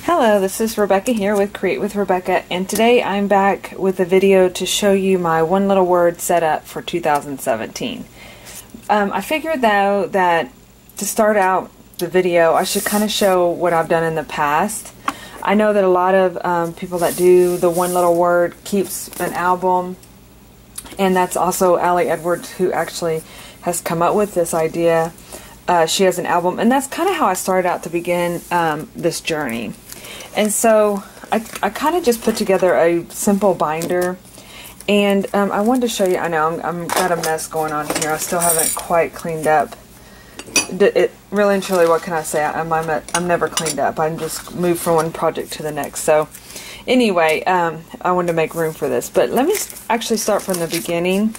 Hello, this is Rebecca here with Create with Rebecca, and today I'm back with a video to show you my one little word setup for 2017. I figured though that to start out the video I should kind of show what I've done in the past. I know that a lot of people that do the one little word keeps an album, and that's also Allie Edwards who actually has come up with this idea. She has an album, and that's kind of how I started out to begin this journey. And so I kind of just put together a simple binder, and I wanted to show you. I know I'm got a mess going on here. I still haven't quite cleaned up. Really and truly, what can I say? I'm never cleaned up. I'm just moved from one project to the next. So anyway, I wanted to make room for this. But let me actually start from the beginning.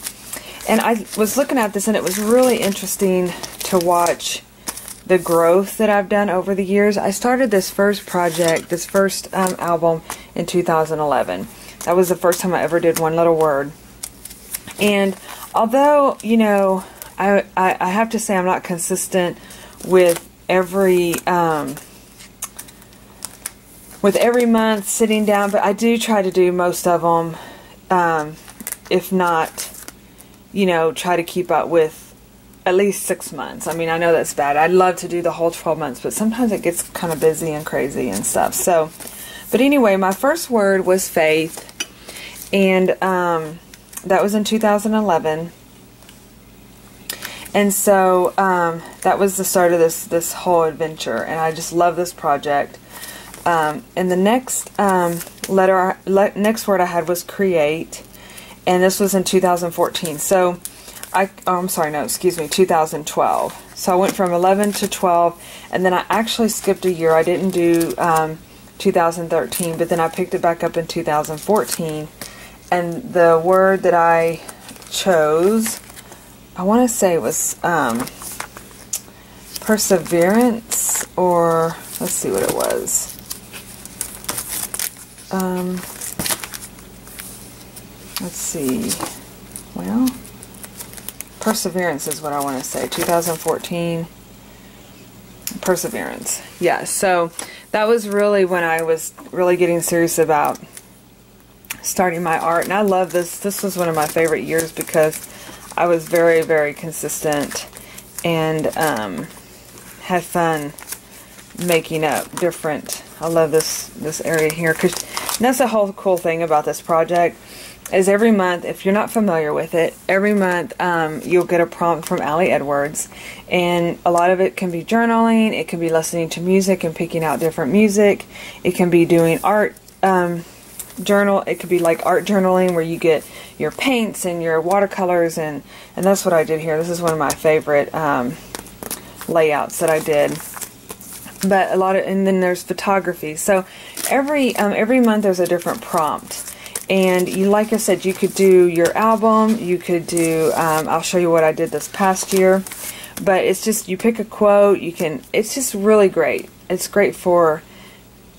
And I was looking at this, and it was really interesting to watch the growth that I've done over the years. I started this first project, this first album in 2011. That was the first time I ever did one little word. And although, you know, I have to say I'm not consistent with every month sitting down, but I do try to do most of them, if not, you know, try to keep up with at least 6 months. I mean, I know that's bad. I'd love to do the whole 12 months, but sometimes it gets kind of busy and crazy and stuff. So, but anyway, my first word was faith, and that was in 2011. And so that was the start of this whole adventure, and I just love this project. And the next next word I had was create, and this was in 2014. So I'm sorry, no, excuse me, 2012. So I went from 11 to 12, and then I actually skipped a year. I didn't do 2013, but then I picked it back up in 2014. And the word that I chose, I want to say, was perseverance, or let's see what it was. Let's see. Well, perseverance is what I want to say. 2014. Perseverance. Yeah, so that was really when I was really getting serious about starting my art. And I love this. This was one of my favorite years because I was very, very consistent and had fun making up different. I love this area here, because that's the whole cool thing about this project. Is every month, if you're not familiar with it, every month you'll get a prompt from Allie Edwards, and a lot of it can be journaling, it can be listening to music and picking out different music, it can be doing art journal, it could be like art journaling where you get your paints and your watercolors, and that's what I did here. This is one of my favorite layouts that I did. But and then there's photography. So every month there's a different prompt. And you, like I said, you could do your album, you could do, I'll show you what I did this past year, but it's just, you pick a quote, it's just really great. It's great for,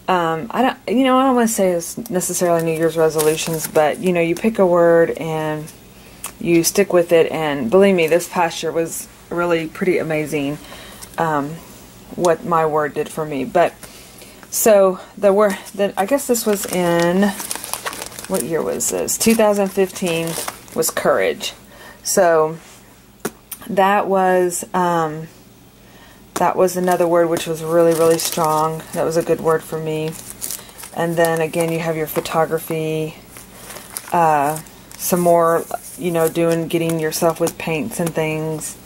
I don't want to say it's necessarily New Year's resolutions, but, you know, you pick a word and you stick with it, and believe me, this past year was really pretty amazing, what my word did for me. But, so, I guess this was in, what year was this? 2015 was courage. So that was another word which was really, really strong. That was a good word for me. And then again, you have your photography, some more, you know, getting yourself with paints and things.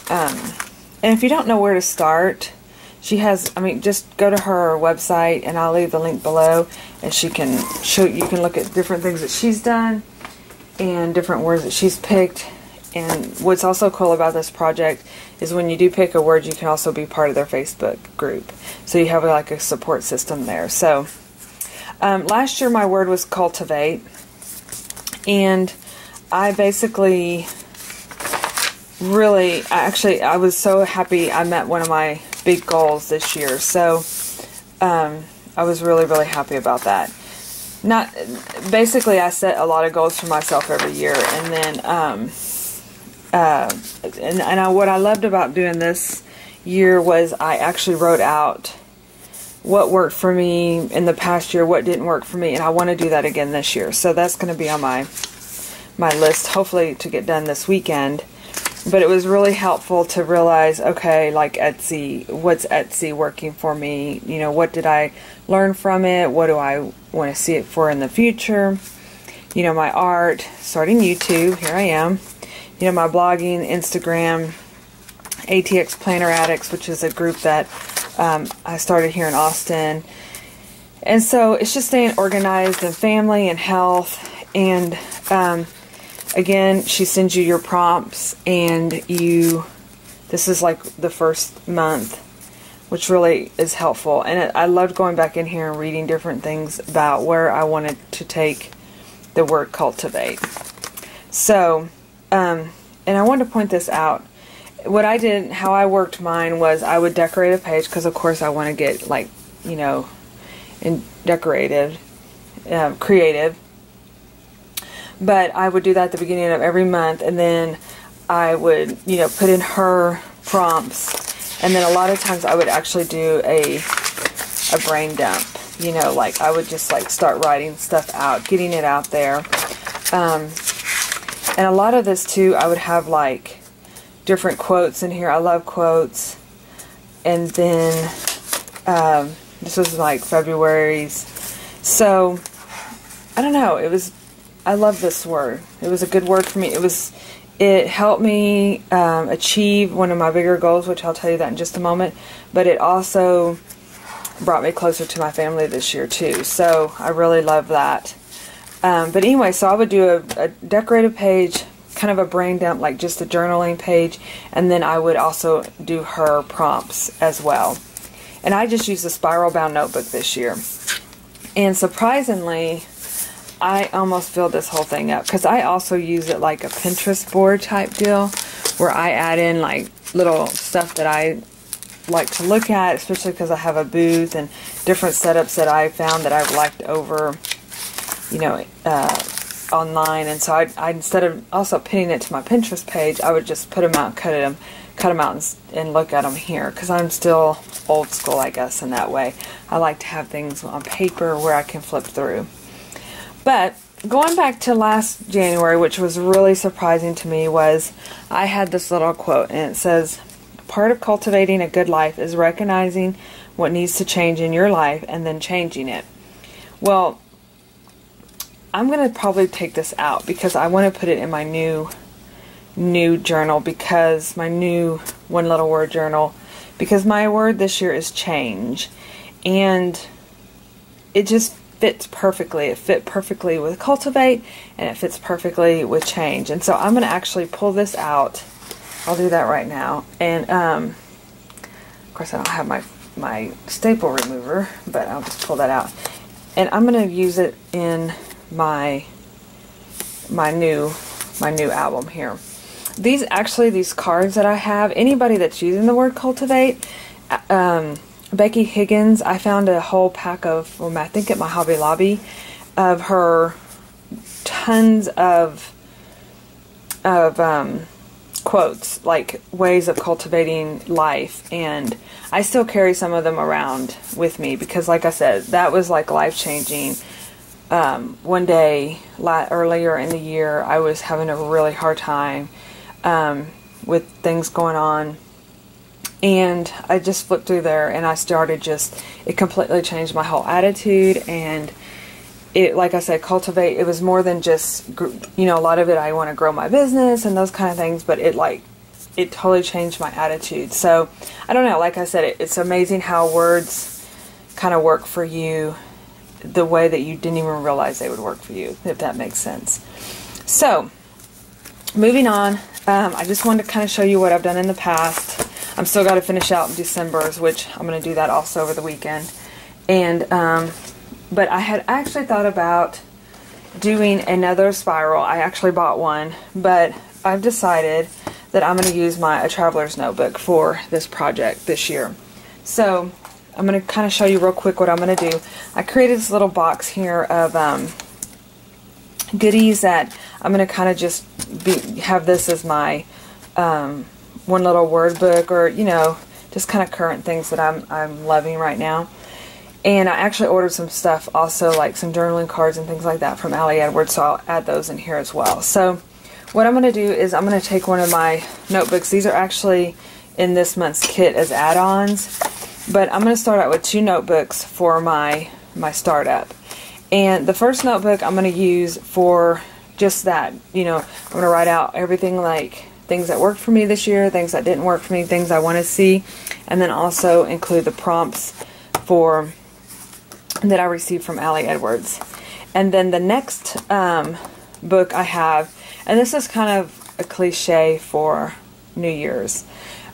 And if you don't know where to start, she has, just go to her website, and I'll leave the link below, and you can look at different things that she's done and different words that she's picked. And what's also cool about this project is when you do pick a word, you can also be part of their Facebook group. So you have like a support system there. So last year my word was cultivate, and I basically I was so happy I met one of my big goals this year. So I was really, really happy about that. Basically I set a lot of goals for myself every year, and then what I loved about doing this year was I actually wrote out what worked for me in the past year, what didn't work for me, and I want to do that again this year. So that's going to be on my list, hopefully to get done this weekend. But it was really helpful to realize, okay, like Etsy, what's Etsy working for me? You know, what did I learn from it? What do I want to see it for in the future? You know, my art, starting YouTube, here I am. You know, my blogging, Instagram, ATX Planner Addicts, which is a group that I started here in Austin. And so it's just staying organized and family and health. And again, she sends you your prompts, and this is like the first month, which really is helpful. And I loved going back in here and reading different things about where I wanted to take the word cultivate. So, and I wanted to point this out. What I did, how I worked mine was I would decorate a page, because of course I want to get, like, you know, creative. But I would do that at the beginning of every month, and then I would, you know, put in her prompts, and then a lot of times I would actually do a brain dump. You know, like I would just like start writing stuff out, getting it out there. And a lot of this too, I would have like different quotes in here. I love quotes. And then this was like February's. So I don't know. I love this word. It was a good word for me. It helped me achieve one of my bigger goals, which I'll tell you that in just a moment. But it also brought me closer to my family this year too. So I really love that. But anyway, so I would do a decorative page, kind of a brain dump, like just a journaling page, and then I would also do her prompts as well. And I just used a spiral bound notebook this year. And surprisingly, I almost filled this whole thing up, because I also use it like a Pinterest board type deal, where I add in like little stuff that I like to look at, especially because I have a booth and different setups that I found that I've liked over, you know, online. And so I instead of also pinning it to my Pinterest page, I would just put them out, cut them out and look at them here, because I'm still old school, I guess, in that way. I like to have things on paper where I can flip through. But going back to last January, which was really surprising to me, was I had this little quote, and it says, "Part of cultivating a good life is recognizing what needs to change in your life and then changing it." Well, I'm going to probably take this out, because I want to put it in my new journal, because my new one little word journal, because my word this year is change. And it just fits perfectly. It fit perfectly with cultivate, and it fits perfectly with change. And so I'm going to actually pull this out. I'll do that right now. And of course I don't have my staple remover, but I'll just pull that out. And I'm going to use it in my new album here. These cards that I have, anybody that's using the word cultivate, Becky Higgins, I found a whole pack of, I think at my Hobby Lobby, of her tons of quotes, like ways of cultivating life, and I still carry some of them around with me, because like I said, that was like life-changing. One day earlier in the year, I was having a really hard time with things going on, and I just flipped through there, and I started it completely changed my whole attitude. And it, like I said, cultivate, it was more than just, you know, a lot of it, I want to grow my business and those kind of things, but it totally changed my attitude. So I don't know, like I said, it's amazing how words kind of work for you the way that you didn't even realize they would work for you, if that makes sense. So moving on, I just wanted to kind of show you what I've done in the past. I'm still got to finish out December's, which I'm going to do that also over the weekend. And but I had actually thought about doing another spiral. I actually bought one, but I've decided that I'm going to use a traveler's notebook for this project this year. So I'm going to kind of show you real quick what I'm going to do. I created this little box here of goodies that I'm going to kind of just have this as my one little word book, or, you know, just kind of current things that I'm loving right now. And I actually ordered some stuff also, like some journaling cards and things like that from Ali Edwards, so I'll add those in here as well. So what I'm going to do is I'm going to take one of my notebooks. These are actually in this month's kit as add-ons, but I'm going to start out with 2 notebooks for my startup. And the first notebook I'm going to use for just that, you know, I'm going to write out everything, like things that worked for me this year, things that didn't work for me, things I want to see, and then also include the prompts for that I received from Ali Edwards. And then the next book I have, and this is kind of a cliche for New Year's,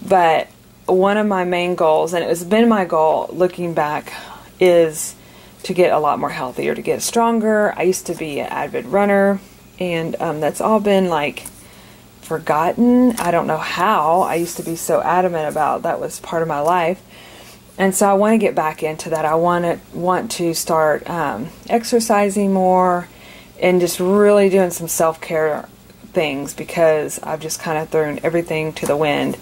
but one of my main goals, and it has been my goal looking back, is to get a lot more healthy, or to get stronger. I used to be an avid runner, and that's all been like forgotten. I don't know how. I used to be so adamant about that was part of my life. And so I want to get back into that. I want to start exercising more and just really doing some self-care things, because I've just kind of thrown everything to the wind.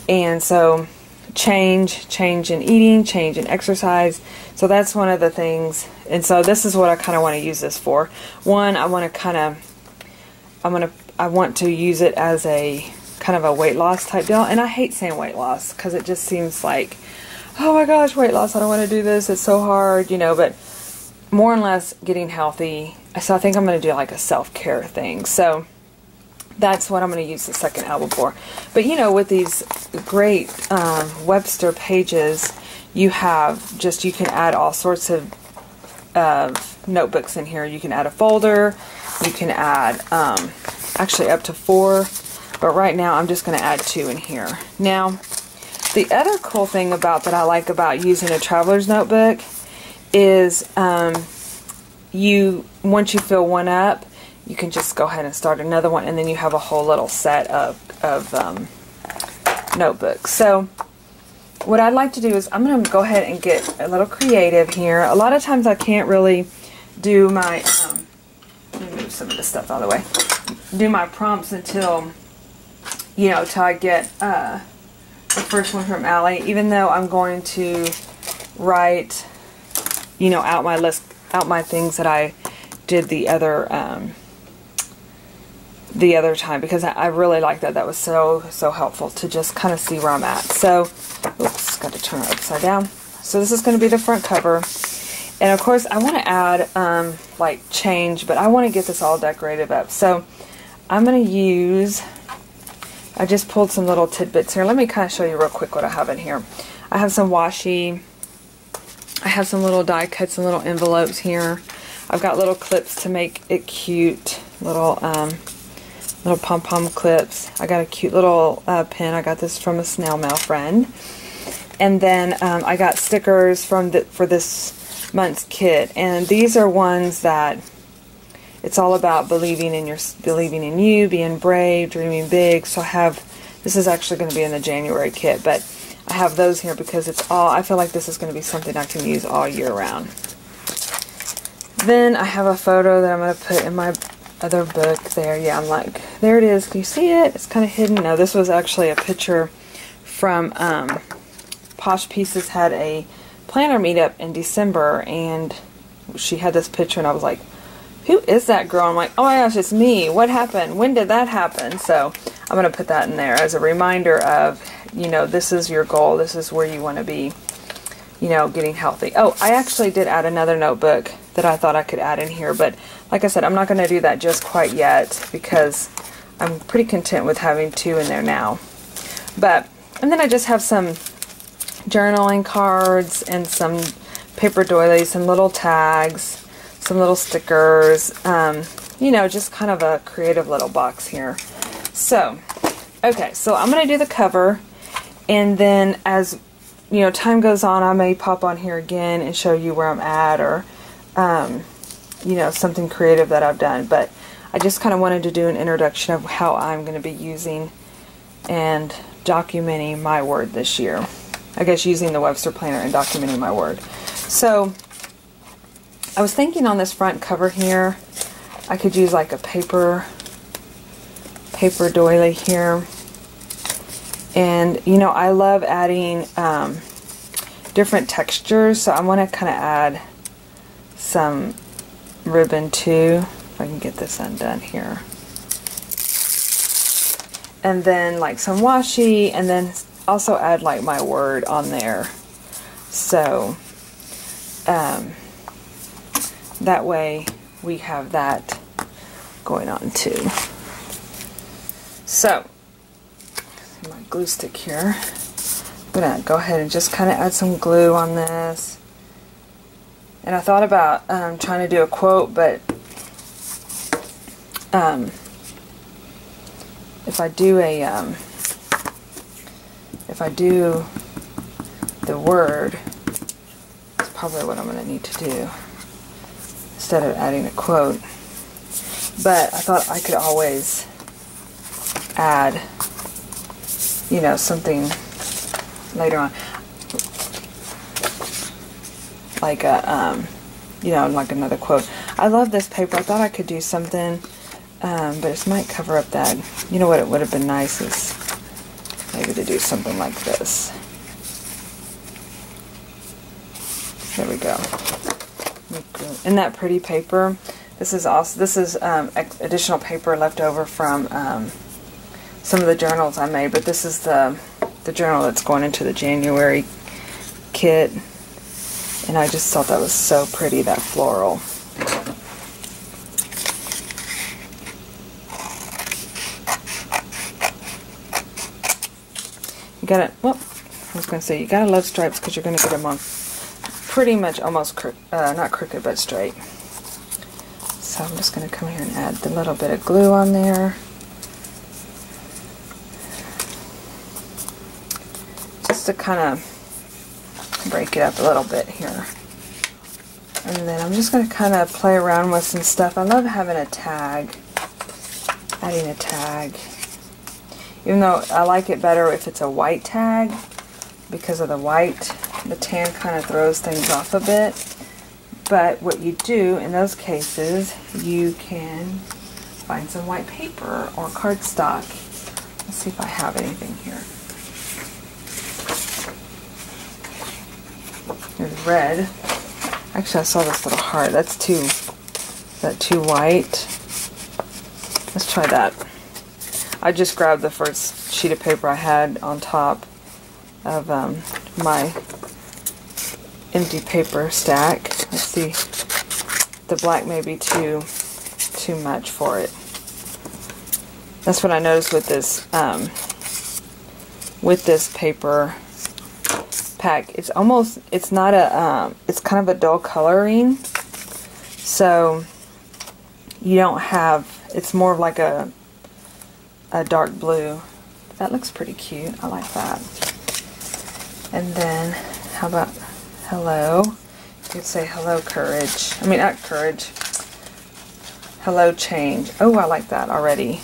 And so change in eating, change in exercise. So that's one of the things. And so this is what I kind of want to use this for. One, I want to use it as a kind of a weight loss type deal. And I hate saying weight loss because it just seems like, oh my gosh, weight loss, I don't want to do this, it's so hard, you know, but more or less getting healthy. So I think I'm going to do like a self-care thing. So that's what I'm going to use the second album for. But you know, with these great Webster pages, you have just, you can add all sorts of notebooks in here. You can add a folder, you can add actually up to 4, but right now I'm just going to add 2 in here. Now, the other cool thing about that I like about using a traveler's notebook is once you fill one up, you can just go ahead and start another one, and then you have a whole little set of notebooks. So what I'd like to do is I'm going to go ahead and get a little creative here. A lot of times I can't really do my, let me move some of this stuff out of the way, do my prompts until, you know, till I get the first one from Ali, even though I'm going to write, you know, out my list, out my things that I did the other time, because I really like that. That was so helpful to just kind of see where I'm at. So, oops, got to turn it upside down. So this is going to be the front cover, and of course I want to add like change, but I want to get this all decorated up. So I'm going to use, I just pulled some little tidbits here. Let me kind of show you real quick what I have in here. I have some washi. I have some little die cuts and little envelopes here. I've got little clips to make it cute. Little pom-pom clips. I got a cute little pin. I got this from a snail mail friend. And then I got stickers for this month's kit. And these are ones that it's all about believing in you, being brave, dreaming big. So this is actually going to be in the January kit, but I have those here because I feel like this is going to be something I can use all year round. Then I have a photo that I'm going to put in my other book there. Yeah, I'm like, there it is. Can you see it? It's kind of hidden. No, this was actually a picture from Posh Pieces had a planner meetup in December, and she had this picture, and I was like, who is that girl? I'm like, oh my gosh, it's me. What happened? When did that happen? So I'm going to put that in there as a reminder of, you know, this is your goal. This is where you want to be, you know, getting healthy. Oh, I actually did add another notebook that I thought I could add in here, but like I said, I'm not going to do that just quite yet because I'm pretty content with having 2 in there now. And then I just have some journaling cards and some paper doilies, some little tags, some little stickers, you know, just kind of a creative little box here. So, okay, so I'm going to do the cover, and then as, you know, time goes on, I may pop on here again and show you where I'm at, or, you know, something creative that I've done. But I just kind of wanted to do an introduction of how I'm going to be using and documenting my word this year. I guess using the Webster Planner and documenting my word. So, I was thinking on this front cover here, I could use like a paper doily here. And, you know, I love adding different textures, so I want to kind of add some ribbon too. If I can get this undone here. And then like some washi, and then also add like my word on there. So that way we have that going on too. So my glue stick here. I'm gonna go ahead and just kind of add some glue on this. And I thought about trying to do a quote, but if I do the word, that's probably what I'm going to need to do instead of adding a quote. But I thought I could always add, you know, something later on, like a, you know, like another quote. I love this paper. I thought I could do something, but this might cover up that. You know what it would have been nice is maybe to do something like this. There we go. Isn't that pretty paper? This is also, this is additional paper left over from some of the journals I made, but this is the journal that's going into the January kit, and I just thought that was so pretty, that floral. You gotta, well, I was gonna say, you gotta love stripes because you're gonna get them on pretty much almost, not crooked, but straight. So I'm just gonna come here and add the little bit of glue on there. Just to kind of break it up a little bit here. And then I'm just going to kind of play around with some stuff. I love having a tag, adding a tag. Even though I like it better if it's a white tag, because of the white, the tan kind of throws things off a bit. But what you do in those cases, you can find some white paper or cardstock. Let's see if I have anything here. There's red. Actually, I saw this little heart. That's too white. Let's try that. I just grabbed the first sheet of paper I had on top of my empty paper stack. Let's see. The black may be too much for it. That's what I noticed with this paper pack. It's almost, it's not a, it's kind of a dull coloring, so you don't have, it's more of like a dark blue. That looks pretty cute. I like that. And then, how about hello? You could say hello courage. I mean, not courage. Hello change. Oh, I like that already.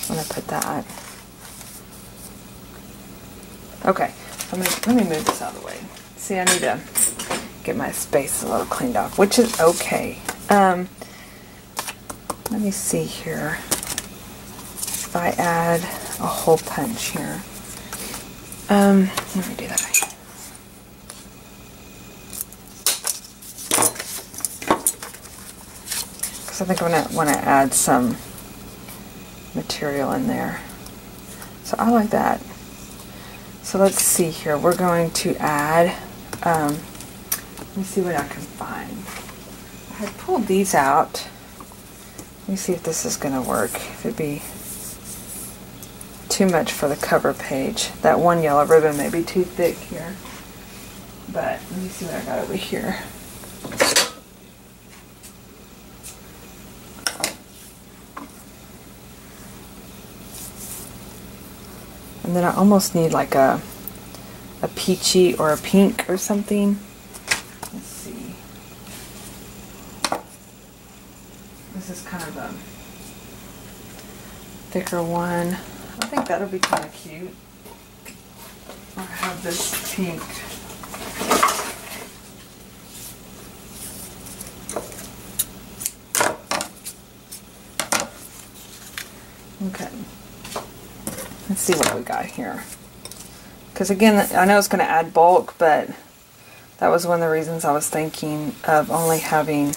I'm going to put that. Okay. Let me move this out of the way. See, I need to get my space a little cleaned off, which is okay. Let me see here. If I add a hole punch here. Let me do that. Because I think I'm going to want to add some material in there. So I like that. So let's see here. We're going to add, let me see what I can find. I had pulled these out. Let me see if this is going to work. If it'd be too much for the cover page. That one yellow ribbon may be too thick here. But let me see what I got over here. And then I almost need like a peachy or a pink or something. Let's see. This is kind of a thicker one. I think that'll be kind of cute. I have this pink. Okay. Let's see what we got here. Because again, I know it's going to add bulk, but that was one of the reasons I was thinking of only having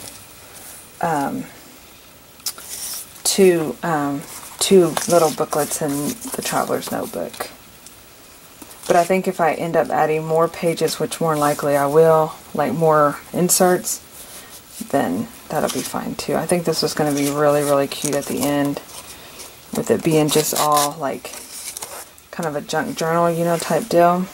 two little booklets in the Traveler's Notebook. But I think if I end up adding more pages, which more likely I will, like more inserts, then that'll be fine too. I think this was going to be really, really cute at the end, with it being just all like kind of a junk journal, you know, type deal.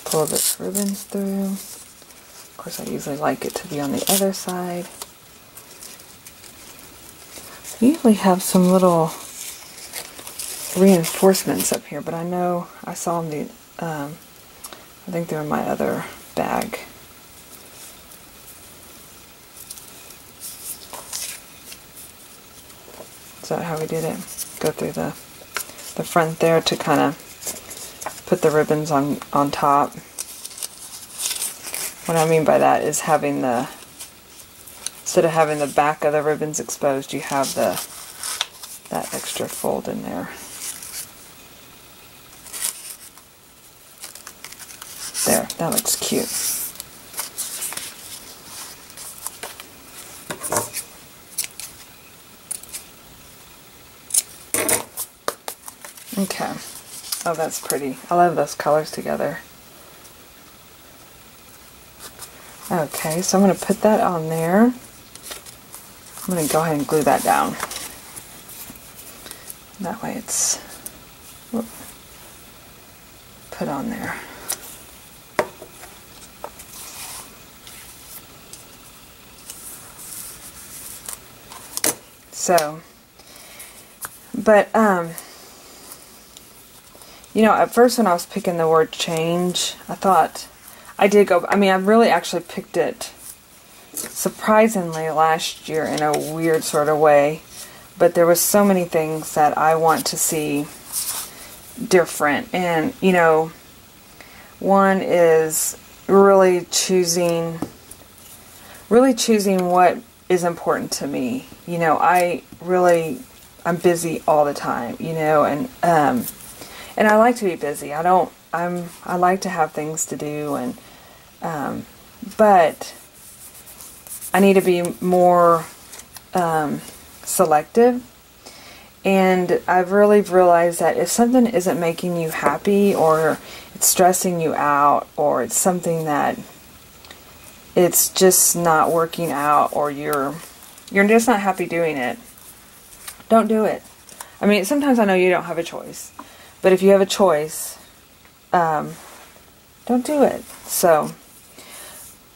Pull the ribbons through. Of course, I usually like it to be on the other side. I usually have some little reinforcements up here, but I know I saw them, I think they're in my other bag. Is that how we did it? Go through the front there to kind of put the ribbons on top. What I mean by that is having the, instead of having the back of the ribbons exposed, you have that extra fold in there. There, that looks cute. Okay. Oh, that's pretty. I love those colors together. Okay, so I'm going to put that on there. I'm going to go ahead and glue that down. That way it's put on there. So, but, you know, at first when I was picking the word change, I thought, I really actually picked it surprisingly last year in a weird sort of way, but there was so many things that I want to see different. And, you know, one is really choosing what is important to me. You know, I'm busy all the time, you know, and I like to be busy. I like to have things to do, and but I need to be more selective. And I've really realized that if something isn't making you happy, or it's stressing you out, or it's something that it's just not working out, or you're just not happy doing it, don't do it. I mean, sometimes I know you don't have a choice, but if you have a choice, don't do it. So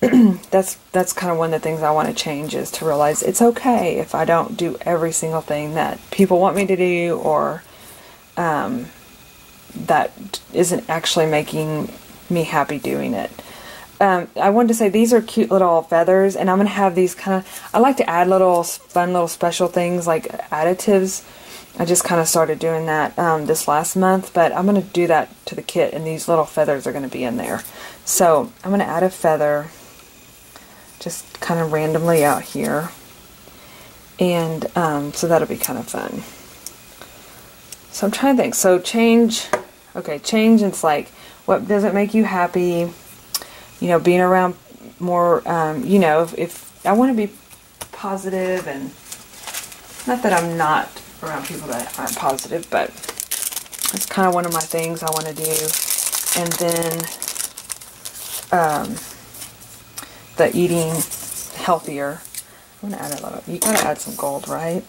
that's kind of one of the things I want to change, is to realize it's okay if I don't do every single thing that people want me to do, or that isn't actually making me happy doing it. I wanted to say these are cute little feathers, and I'm going to have these kind of, I like to add little fun little special things like additives. I just kind of started doing that this last month, but I'm going to do that to the kit, and these little feathers are going to be in there. So I'm going to add a feather just kind of randomly out here, and so that'll be kind of fun. So I'm trying to think. So change, it's like, what doesn't make you happy? You know, being around more, you know, if I want to be positive, and not that I'm not around people that aren't positive, but it's kind of one of my things I want to do. And then the eating healthier. I'm going to add a little, you got to add some gold, right?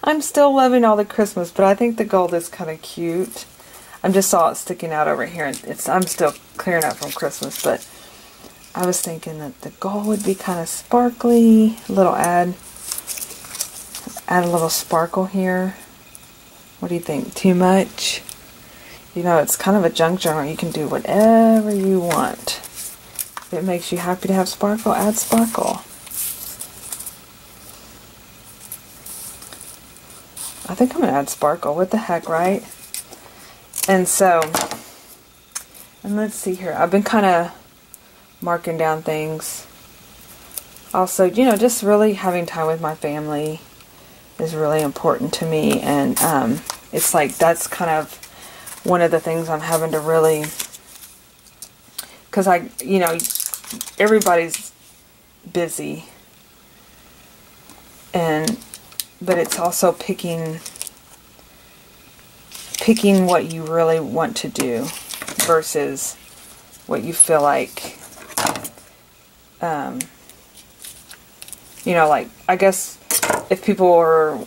I'm still loving all the Christmas, but I think the gold is kind of cute. I just saw it sticking out over here, and I'm still clearing out from Christmas, but I was thinking that the gold would be kind of sparkly. A little add a little sparkle here. What do you think? Too much? You know, it's kind of a junk journal. You can do whatever you want. If it makes you happy to have sparkle, add sparkle. I think I'm going to add sparkle. What the heck, right? And so, and let's see here. I've been kind of marking down things. Also, you know, just really having time with my family is really important to me. And it's like that's kind of one of the things I'm having to really, because everybody's busy, but it's also picking what you really want to do versus what you feel like, like, I guess if people are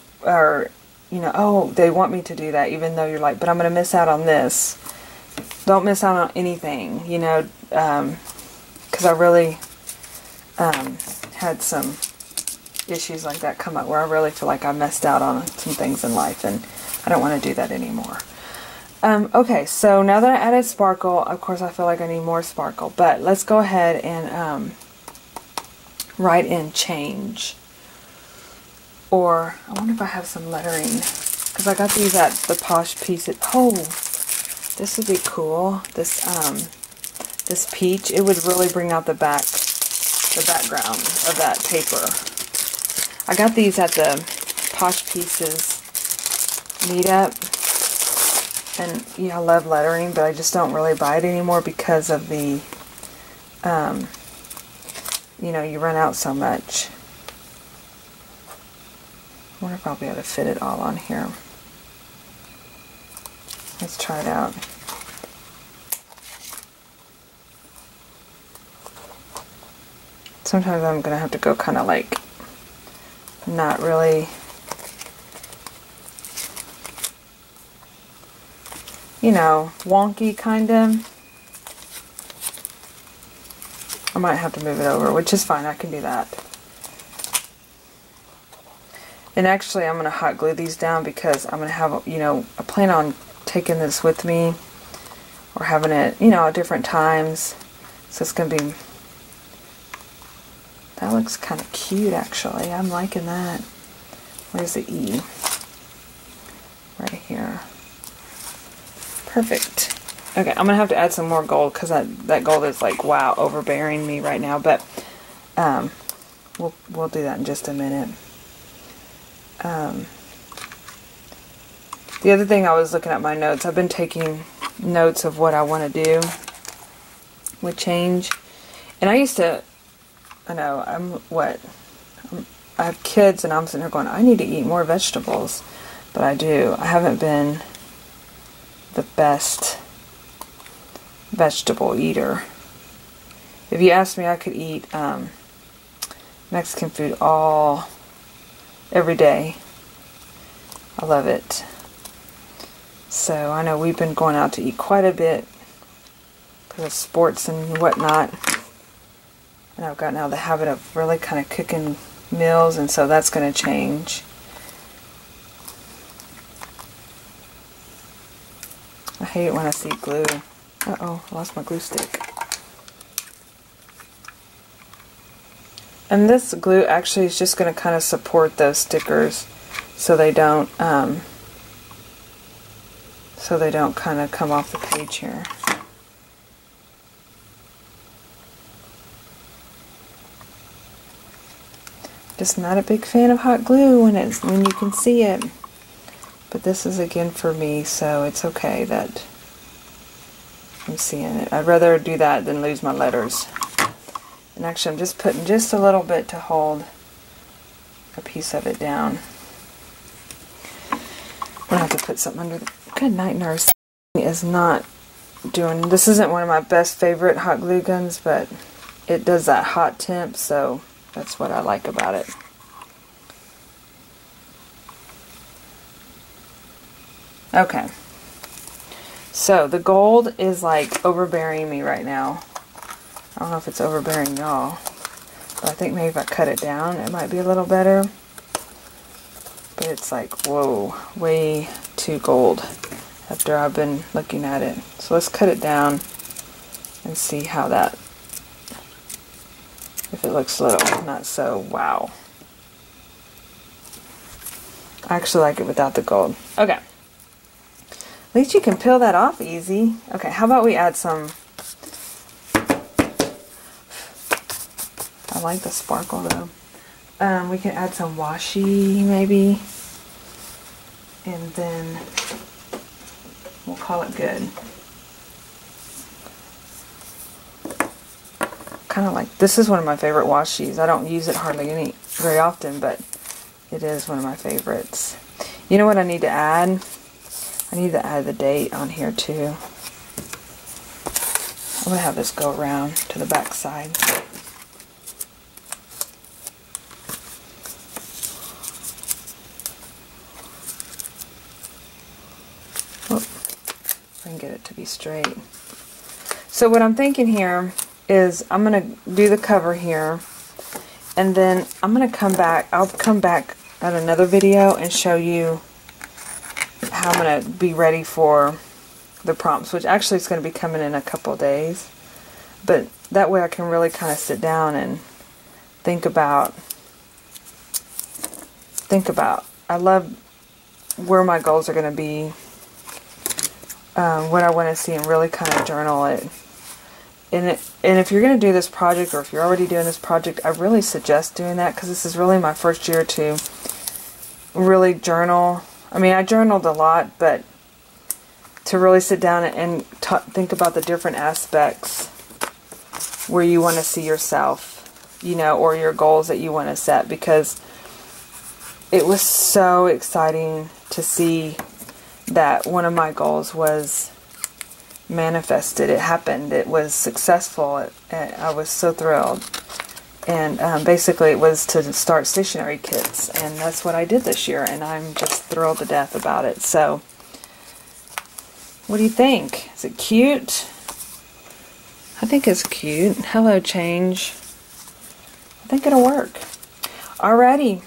oh, they want me to do that, even though you're like, but I'm going to miss out on this. Don't miss out on anything, because I really had some issues like that come up where I really feel like I missed out on some things in life, and I don't want to do that anymore. Okay, so now that I added sparkle, of course I feel like I need more sparkle, but let's go ahead and write in change. Or, I wonder if I have some lettering, because I got these at the Posh Pieces. Oh, this would be cool. This peach, it would really bring out the background of that paper. I got these at the Posh Pieces meetup, and I love lettering, but I just don't really buy it anymore because of the, you run out so much. I wonder if I'll be able to fit it all on here. Let's try it out. Sometimes I'm going to have to go kind of like, not really, wonky kind of. I might have to move it over, which is fine. I can do that. And actually, I'm going to hot glue these down because I'm going to have, I plan on taking this with me or having it, at different times. So it's going to be, that looks kind of cute actually. I'm liking that. Where's the E? Right here. Perfect. Okay, I'm going to have to add some more gold because that gold is like, wow, overbearing me right now. But we'll do that in just a minute. The other thing, I was looking at my notes. I've been taking notes of what I want to do with change. And I used to, I have kids and I'm sitting here going, I need to eat more vegetables. But I do. I haven't been the best vegetable eater. If you asked me, I could eat Mexican food every day. I love it. So I know we've been going out to eat quite a bit because of sports and whatnot. And I've gotten out of the habit of really kind of cooking meals, and so that's going to change. I hate it when I see glue. Uh-oh, I lost my glue stick. And this glue actually is just going to kind of support those stickers so they don't kind of come off the page here. Just not a big fan of hot glue when you can see it. But this is again for me, so it's okay that I'm seeing it. I'd rather do that than lose my letters. And actually I'm just putting just a little bit to hold a piece of it down. I'm going to have to put something under the... Good night, nurse. Is not doing... This isn't one of my best favorite hot glue guns, but it does that hot temp, so that's what I like about it. Okay. So the gold is like overbearing me right now. I don't know if it's overbearing y'all, but I think maybe if I cut it down, it might be a little better. But it's like, whoa, way too gold after I've been looking at it. So let's cut it down and see how that, if it looks a little not so wow. I actually like it without the gold. Okay. At least you can peel that off easy. Okay, how about we add some... I like the sparkle though. We can add some washi maybe. and then we'll call it good. Kind of like, this is one of my favorite washi. I don't use it hardly very often, but it is one of my favorites. You know what I need to add? I need to add the date on here too. I'm going to have this go around to the back side. I can get it to be straight. So what I'm thinking here is I'm going to do the cover here, and then I'm going to come back. I'll come back at another video and show you how I'm going to be ready for the prompts, which actually is going to be coming in a couple days. But that way I can really kind of sit down and think about, I love where my goals are going to be, what I want to see, and really kind of journal it. And if you're going to do this project, or if you're already doing this project, I really suggest doing that, because this is really my first year to really journal. I mean, I journaled a lot, but to really sit down and think about the different aspects where you want to see yourself, you know, or your goals that you want to set, because it was so exciting to see that one of my goals was manifested. It happened. It was successful. I was so thrilled. And basically it was to start stationery kits, and that's what I did this year, and I'm just thrilled to death about it. So what do you think? Is it cute? I think it's cute. Hello, change. I think it'll work. Alrighty.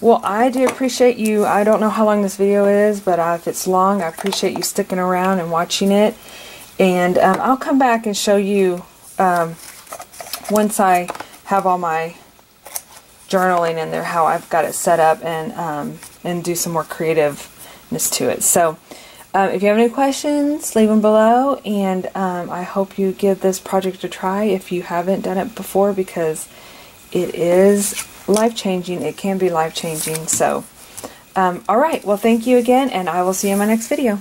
Well, I do appreciate you. I don't know how long this video is, but if it's long, I appreciate you sticking around and watching it. And I'll come back and show you once I have all my journaling in there, how I've got it set up, and do some more creativeness to it. So if you have any questions, leave them below, and I hope you give this project a try if you haven't done it before, because it is life-changing. It can be life-changing. So alright, well, thank you again, and I will see you in my next video.